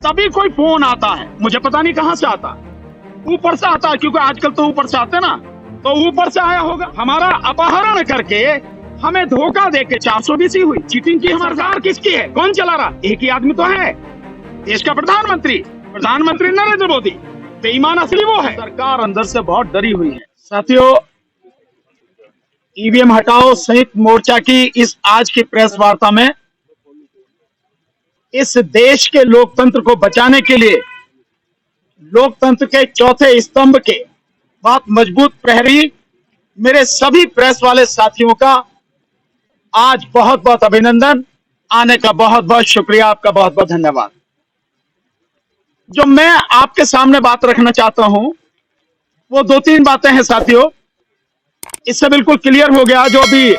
तभी कोई फोन आता है, मुझे पता नहीं कहां से आता, ऊपर से आता है, क्योंकि आजकल तो ऊपर से आते ना, तो ऊपर से आया होगा। हमारा अपहरण करके हमें धोखा देके 420 हुई, चीटिंग की। हमारी सरकार किसकी है? कौन चला रहा? एक ही आदमी तो है, देश का प्रधानमंत्री नरेंद्र मोदी। बेईमान असली वो है। सरकार अंदर से बहुत डरी हुई है। साथियों, ईवीएम हटाओ संयुक्त मोर्चा की इस आज की प्रेस वार्ता में इस देश के लोकतंत्र को बचाने के लिए लोकतंत्र के चौथे स्तंभ के बहुत मजबूत प्रहरी मेरे सभी प्रेस वाले साथियों का आज बहुत बहुत अभिनंदन, आने का बहुत बहुत शुक्रिया, आपका बहुत बहुत धन्यवाद। जो मैं आपके सामने बात रखना चाहता हूं वो 2-3 बातें हैं साथियों। इससे बिल्कुल क्लियर हो गया जो अभी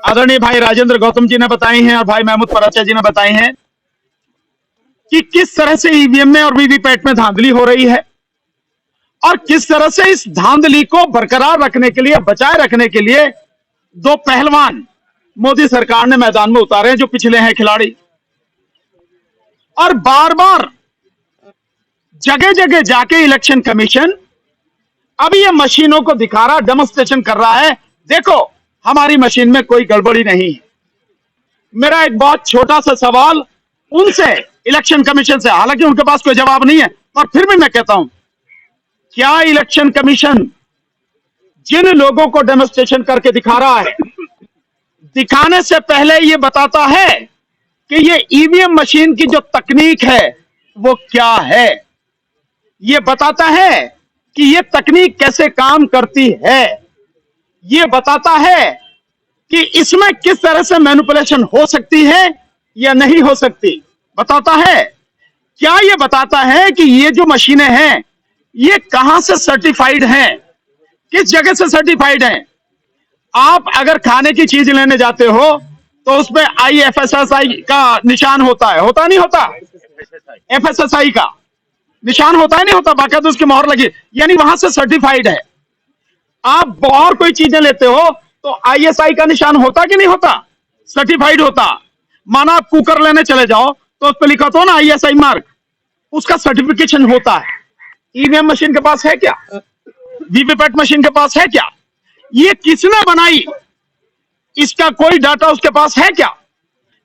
आदरणीय भाई राजेंद्र गौतम जी ने बताई हैं और भाई महमूद पराचा जी ने बताई हैं कि किस तरह से ईवीएम में और वीवीपैट में धांधली हो रही है और किस तरह से इस धांधली को बरकरार रखने के लिए, बचाए रखने के लिए 2 पहलवान मोदी सरकार ने मैदान में उतारे हैं जो पिछले हैं खिलाड़ी, और बार बार जगह जगह जाके इलेक्शन कमीशन अभी ये मशीनों को दिखा रहा, डेमोन्स्ट्रेशन कर रहा है, देखो हमारी मशीन में कोई गड़बड़ी नहीं है। मेरा एक बहुत छोटा सा सवाल उनसे, इलेक्शन कमीशन से, हालांकि उनके पास कोई जवाब नहीं है, और फिर भी मैं कहता हूं, क्या इलेक्शन कमीशन जिन लोगों को डेमोन्स्ट्रेशन करके दिखा रहा है, दिखाने से पहले ये बताता है कि ये ईवीएम मशीन की जो तकनीक है वो क्या है? ये बताता है कि ये तकनीक कैसे काम करती है? ये बताता है कि इसमें किस तरह से मैनिपुलेशन हो सकती है या नहीं हो सकती? बताता है। क्या ये बताता है कि ये जो मशीनें हैं ये कहां से सर्टिफाइड हैं, किस जगह से सर्टिफाइड हैं? आप अगर खाने की चीज लेने जाते हो तो उसमें IFSSI का निशान होता है, होता नहीं होता? FSSI का निशान होता है नहीं होता? बाकायदा उसकी मोहर लगी, यानी वहां से सर्टिफाइड है। आप और कोई चीजें लेते हो तो ISI का निशान होता कि नहीं होता? सर्टिफाइड होता। माना आप कुकर लेने चले जाओ तो उस पर लिखा तो ना ISI मार्क, उसका सर्टिफिकेशन होता है। ईवीएम मशीन के पास है क्या? वीवीपैट मशीन के पास है क्या? ये किसने बनाई, इसका कोई डाटा उसके पास है क्या?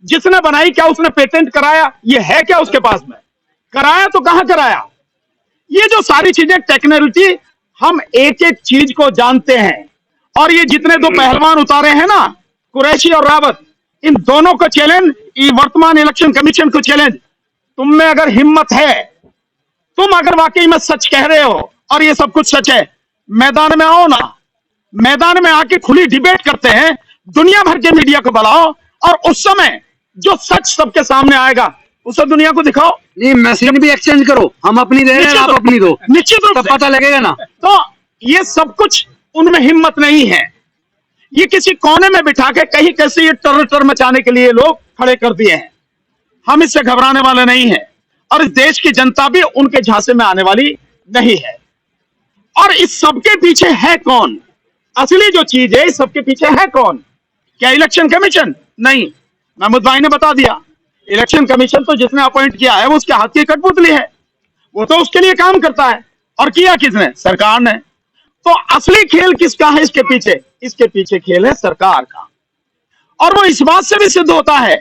जिसने बनाई क्या उसने पेटेंट कराया? ये है क्या उसके पास में? कराया तो कहां कराया? ये जो सारी चीजें, टेक्नोलॉजी, हम एक एक चीज को जानते हैं। और ये जितने 2 पहलवान उतारे हैं ना, कुरैशी और रावत, इन दोनों को चैलेंज, वर्तमान इलेक्शन कमीशन को चैलेंज, तुम में अगर हिम्मत है, तुम अगर वाकई में सच कह रहे हो और ये सब कुछ सच है, मैदान में आओ ना, मैदान में आके खुली डिबेट करते हैं, दुनिया भर के मीडिया को बुलाओ और उस समय जो सच सबके सामने आएगा उसे दुनिया को दिखाओ। नहीं, मशीन भी एक्सचेंज करो, हम अपनी दे रहे हैं, आप अपनी दो, निश्चित रूप से पता लगेगा ना। तो ये सब कुछ उनमें हिम्मत नहीं है। ये किसी कोने में बिठा के कहीं कैसे ये टर मचाने के लिए लोग खड़े कर दिए हैं। हम इससे घबराने वाले नहीं हैं और इस देश की जनता भी उनके झांसे में आने वाली नहीं है। और इस सबके पीछे है कौन? असली जो चीज है, इस सबके पीछे है कौन? क्या इलेक्शन कमीशन? नहीं, महमूद भाई ने बता दिया, इलेक्शन कमीशन तो जिसने अपॉइंट किया है वो उसके हाथ की कठपुतली है, वो तो उसके लिए काम करता है। और किया किसने? सरकार ने। तो असली खेल किसका है इसके पीछे? इसके पीछे खेल है सरकार का। और वो इस बात से भी सिद्ध होता है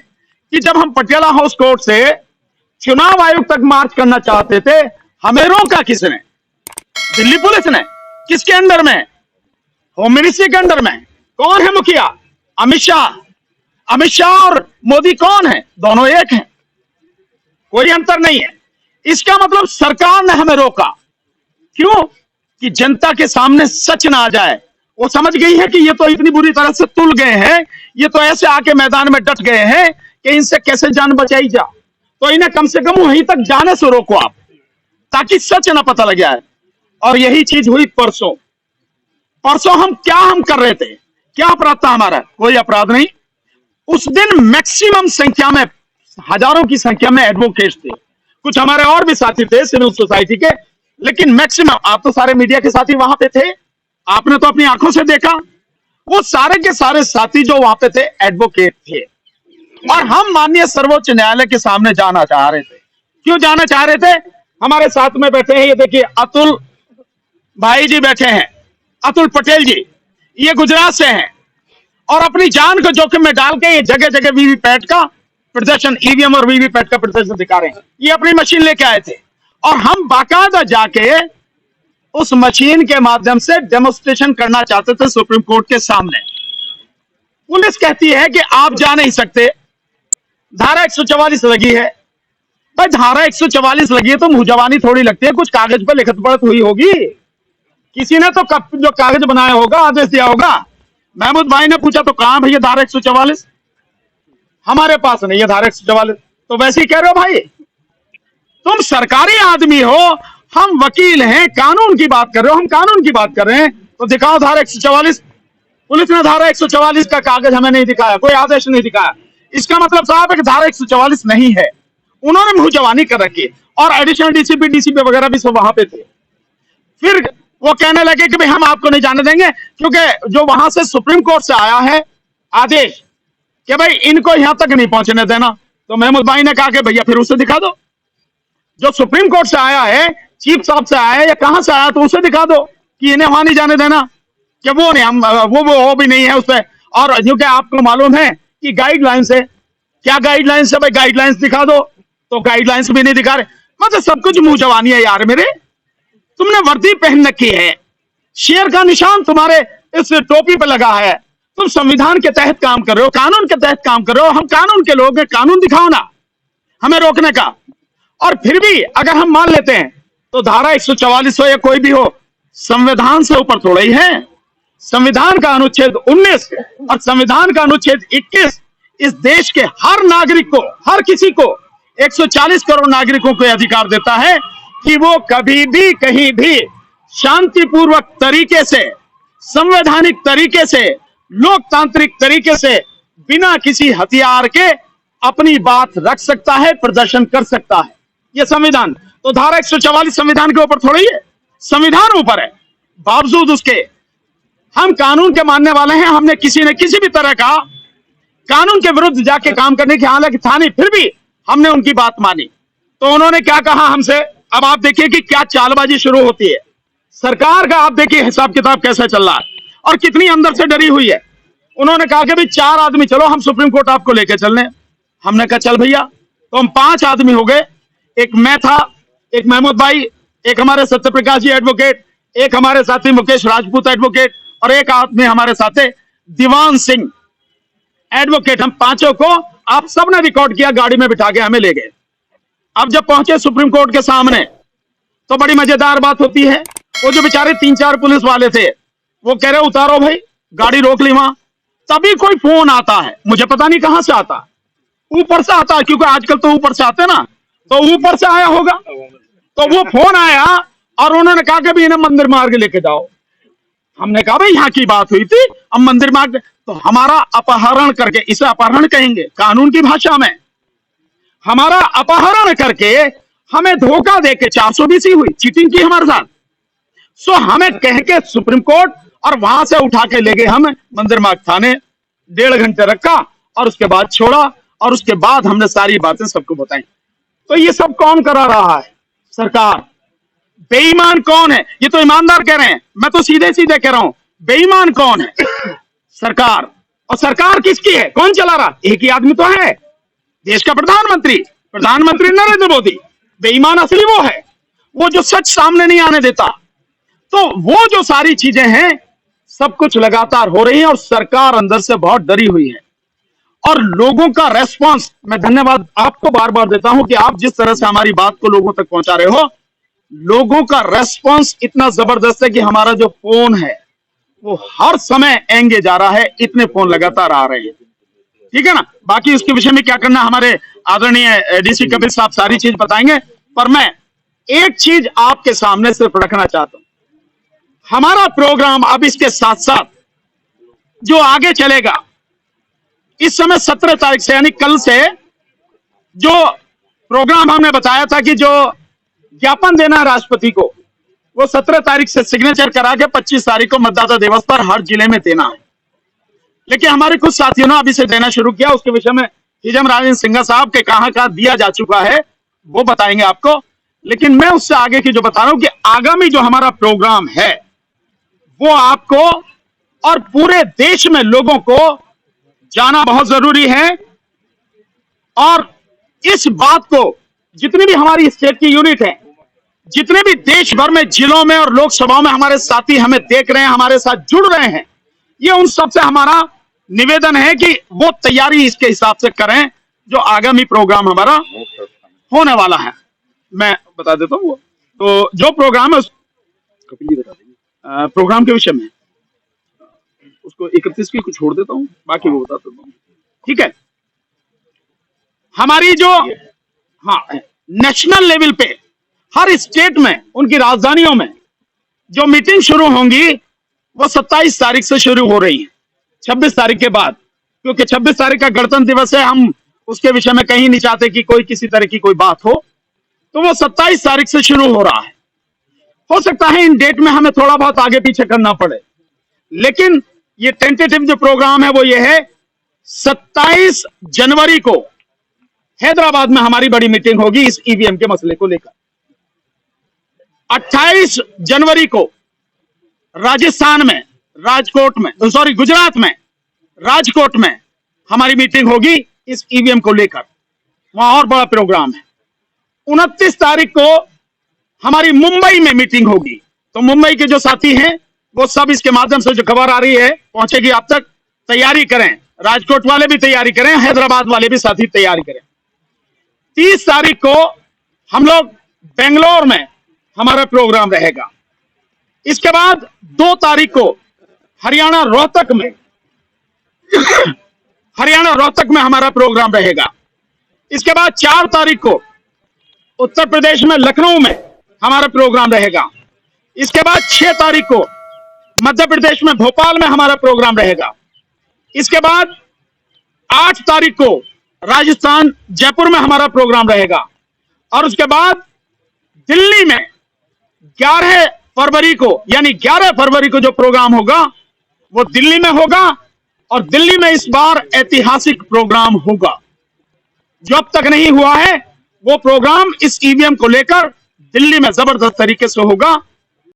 कि जब हम पटियाला हाउस कोर्ट से चुनाव आयोग तक मार्च करना चाहते थे, हमें रोका किसने? दिल्ली पुलिस ने। किसके अंडर में? होम मिनिस्ट्री के अंडर में। कौन है मुखिया? अमित शाह। अमित शाह और मोदी कौन है? दोनों एक हैं, कोई अंतर नहीं है। इसका मतलब सरकार ने हमें रोका। क्यों? कि जनता के सामने सच ना आ जाए। वो समझ गई है कि ये तो इतनी बुरी तरह से तुल गए हैं, ये तो ऐसे आके मैदान में डट गए हैं कि इनसे कैसे जान बचाई जा, तो इन्हें कम से कम वहीं तक जाने से रोको आप, ताकि सच ना पता लग जाए। और यही चीज हुई परसों। परसों हम कर रहे थे? क्या अपराध था हमारा? कोई अपराध नहीं। उस दिन मैक्सिमम संख्या में, हजारों की संख्या में एडवोकेट्स थे, कुछ हमारे और भी साथी थे सिविल सोसाइटी के, लेकिन मैक्सिमम, आप तो सारे मीडिया के साथी वहां पे थे, आपने तो अपनी आंखों से देखा, वो सारे के सारे साथी जो वहां पे थे एडवोकेट थे। और हम माननीय सर्वोच्च न्यायालय के सामने जाना चाह रहे थे। क्यों जाना चाह रहे थे? हमारे साथ में बैठे हैं, ये देखिए अतुल भाई जी बैठे हैं, अतुल पटेल जी, ये गुजरात से हैं और अपनी जान को जोखिम में डाल के ये जगह जगह वीवीपैट का प्रदर्शन, ईवीएम और वीवीपैट का प्रदर्शन दिखा रहे हैं। ये अपनी मशीन लेके आए थे और हम बाकायदा जाके उस मशीन के माध्यम से डेमोन्स्ट्रेशन करना चाहते थे सुप्रीम कोर्ट के सामने। पुलिस कहती है कि आप जा नहीं सकते, धारा 144 लगी है। भाई धारा 144 लगी है तो मुंह जवानी थोड़ी लगती है, कुछ कागज पे लिखत पढ़त हुई होगी, किसी ने तो जो कागज बनाया होगा, आदेश दिया होगा। महमूद भाई ने पूछा तो कहां भैया धारा 144? हमारे पास नहीं है धारा 144। तो वैसे ही कह रहे हो भाई, तुम सरकारी आदमी हो, हम वकील हैं, कानून की बात कर रहे हो, हम कानून की बात कर रहे हैं, तो दिखाओ धारा 144। पुलिस ने धारा 144 का कागज हमें नहीं दिखाया, कोई आदेश नहीं दिखाया। इसका मतलब साहब है कि धारा 144 नहीं है। उन्होंने मुंह जवानी कर रखी और एडिशनल डीसीपी वगैरह भी सब वहां पे थे। फिर वो कहने लगे कि भाई हम आपको नहीं जाने देंगे, क्योंकि जो वहां से सुप्रीम कोर्ट से आया है आदेश कि भाई इनको यहां तक नहीं पहुंचने देना। तो महमूद भाई ने कहा कि भैया फिर उसे दिखा दो, जो सुप्रीम कोर्ट से आया है, चीफ साहब से आया है या कहां से आया, तो उसे दिखा दो कि इन्हें वहां नहीं जाने देना, कि वो नहीं, हम वो भी नहीं है उससे। और क्योंकि आपको मालूम है कि गाइडलाइंस है, क्या गाइडलाइंस है भाई, गाइडलाइंस दिखा दो, तो गाइडलाइंस भी नहीं दिखा रहे। मतलब सब कुछ मुंह जवानी है यार मेरे। तुमने वर्दी पहन रखी है, शेर का निशान तुम्हारे इस टोपी पे लगा है, तुम संविधान के तहत काम कर रहे हो, कानून के तहत काम कर रहे हो, हम कानून के लोग हैं, कानून दिखाओ ना हमें रोकने का। और फिर भी अगर हम मान लेते हैं तो धारा 144 हो या कोई भी हो, संविधान से ऊपर थोड़ा ही है। संविधान का अनुच्छेद 19 और संविधान का अनुच्छेद 21 इस देश के हर नागरिक को, हर किसी को, 140 करोड़ नागरिकों को अधिकार देता है कि वो कभी भी कहीं भी शांतिपूर्वक तरीके से, संवैधानिक तरीके से, लोकतांत्रिक तरीके से, बिना किसी हथियार के अपनी बात रख सकता है, प्रदर्शन कर सकता है। ये संविधान, तो धारा 144 संविधान के ऊपर थोड़ी है, संविधान ऊपर है। बावजूद उसके हम कानून के मानने वाले हैं, हमने किसी न किसी भी तरह का कानून के विरुद्ध जाके काम करने की हालांकि था नहीं, फिर भी हमने उनकी बात मानी। तो उन्होंने क्या कहा हमसे, अब आप देखिए कि क्या चालबाजी शुरू होती है सरकार का। आप देखिए हिसाब किताब कैसा चल रहा है और कितनी अंदर से डरी हुई है। उन्होंने कहा कि भाई 4 आदमी चलो, हम सुप्रीम कोर्ट आपको लेके चलने। हमने कहा चल भैया। तो हम 5 आदमी हो गए, एक मैं था, एक महमूद भाई, एक हमारे सत्यप्रकाश जी एडवोकेट, एक हमारे साथी मुकेश राजपूत एडवोकेट और एक आदमी हमारे साथ दीवान सिंह एडवोकेट। हम पांचों को आप सबने रिकॉर्ड किया, गाड़ी में बिठा के हमें ले गए। अब जब पहुंचे सुप्रीम कोर्ट के सामने तो बड़ी मजेदार बात होती है। वो जो बेचारे 3-4 पुलिस वाले थे वो कह रहे उतारो भाई, गाड़ी रोक ली वहां। तभी कोई फोन आता है, मुझे पता नहीं कहां से आता, ऊपर से आता है, क्योंकि आजकल तो ऊपर से आते ना, तो ऊपर से आया होगा। तो वो फोन आया और उन्होंने कहा कि भाई इन्हें मंदिर मार्ग लेके जाओ। हमने कहा भाई यहाँ की बात हुई थी, अब मंदिर मार्ग, तो हमारा अपहरण करके, इसे अपहरण कहेंगे कानून की भाषा में, हमारा अपहरण करके हमें धोखा देके 420 हुई, चीटिंग की हमारे साथ। सो हमें कह के सुप्रीम कोर्ट और वहां से उठा के ले गए हमें मंदिर मार्ग थाने, 1.5 घंटे रखा और उसके बाद छोड़ा और उसके बाद हमने सारी बातें सबको बताई। तो ये सब कौन करा रहा है? सरकार। बेईमान कौन है? ये तो ईमानदार कह रहे हैं, मैं तो सीधे सीधे कह रहा हूं, बेईमान कौन है? सरकार। और सरकार किसकी है? कौन चला रहा? एक ही आदमी तो है, देश का प्रधानमंत्री, प्रधानमंत्री नरेंद्र मोदी। बेईमान असली वो है, वो जो सच सामने नहीं आने देता। तो वो जो सारी चीजें हैं सब कुछ लगातार हो रही है और सरकार अंदर से बहुत डरी हुई है। और लोगों का रेस्पॉन्स, मैं धन्यवाद आपको बार बार देता हूं कि आप जिस तरह से हमारी बात को लोगों तक पहुंचा रहे हो, लोगों का रेस्पॉन्स इतना जबरदस्त है कि हमारा जो फोन है वो हर समय एंगे जा रहा है, इतने फोन लगातार आ रहे हैं। ठीक है ना? बाकी उसके विषय में क्या करना हमारे आदरणीय डीसी कपिल साहब सारी चीज बताएंगे, पर मैं एक चीज आपके सामने सिर्फ रखना चाहता हूं। हमारा प्रोग्राम अब इसके साथ साथ जो आगे चलेगा, इस समय 17 तारीख से यानी कल से जो प्रोग्राम हमने बताया था कि जो ज्ञापन देना है राष्ट्रपति को, वो 17 तारीख से सिग्नेचर करा के 25 तारीख को मतदाता दिवस पर हर जिले में देना है। लेकिन हमारे कुछ साथियों ने अभी से देना शुरू किया, उसके विषय में हिजम राजेंद्र सिंघा साहब के कहां दिया जा चुका है वो बताएंगे आपको। लेकिन मैं उससे आगे की जो बता रहा हूं कि आगामी जो हमारा प्रोग्राम है वो आपको और पूरे देश में लोगों को जाना बहुत जरूरी है। और इस बात को जितनी भी हमारी स्टेट की यूनिट है, जितने भी देश भर में जिलों में और लोकसभाओं में हमारे साथी हमें देख रहे हैं, हमारे साथ जुड़ रहे हैं, ये उन सबसे हमारा निवेदन है कि वो तैयारी इसके हिसाब से करें जो आगामी प्रोग्राम हमारा होने वाला है। मैं बता देता हूँ। तो जो प्रोग्राम है कपिल जी बता देंगे प्रोग्राम के विषय में। उसको 31 की छोड़ देता हूँ, बाकी वो बता देता हूँ। ठीक है। हमारी जो नेशनल लेवल पे हर स्टेट में उनकी राजधानियों में जो मीटिंग शुरू होंगी वो 27 तारीख से शुरू हो रही है, 26 तारीख के बाद, क्योंकि 26 तारीख का गणतंत्र दिवस है। हम उसके विषय में कहीं नहीं चाहते कि कोई किसी तरह की कोई बात हो, तो वो 27 तारीख से शुरू हो रहा है। हो सकता है इन डेट में हमें थोड़ा बहुत आगे पीछे करना पड़े, लेकिन ये टेंटेटिव जो प्रोग्राम है वो ये है 27 जनवरी को हैदराबाद में हमारी बड़ी मीटिंग होगी इस ईवीएम के मसले को लेकर। 28 जनवरी को राजस्थान में गुजरात में राजकोट में हमारी मीटिंग होगी इस ईवीएम को लेकर, वहां और बड़ा प्रोग्राम है। 29 तारीख को हमारी मुंबई में मीटिंग होगी। तो मुंबई के जो साथी हैं वो सब इसके माध्यम से जो खबर आ रही है पहुंचेगी आप तक, तैयारी करें। राजकोट वाले भी तैयारी करें, हैदराबाद वाले भी साथी तैयारी करें। 30 तारीख को हम लोग बेंगलोर में हमारा प्रोग्राम रहेगा। इसके बाद 2 तारीख को हरियाणा रोहतक में हमारा प्रोग्राम रहेगा। इसके बाद 4 तारीख को उत्तर प्रदेश में लखनऊ में हमारा प्रोग्राम रहेगा। इसके बाद 6 तारीख को मध्य प्रदेश में भोपाल में हमारा प्रोग्राम रहेगा। इसके बाद 8 तारीख को राजस्थान जयपुर में हमारा प्रोग्राम रहेगा। और उसके बाद दिल्ली में 11 फरवरी को, यानी 11 फरवरी को जो प्रोग्राम होगा वो दिल्ली में होगा। और दिल्ली में इस बार ऐतिहासिक प्रोग्राम होगा जो अब तक नहीं हुआ है। वो प्रोग्राम इस ईवीएम को लेकर दिल्ली में जबरदस्त तरीके से होगा।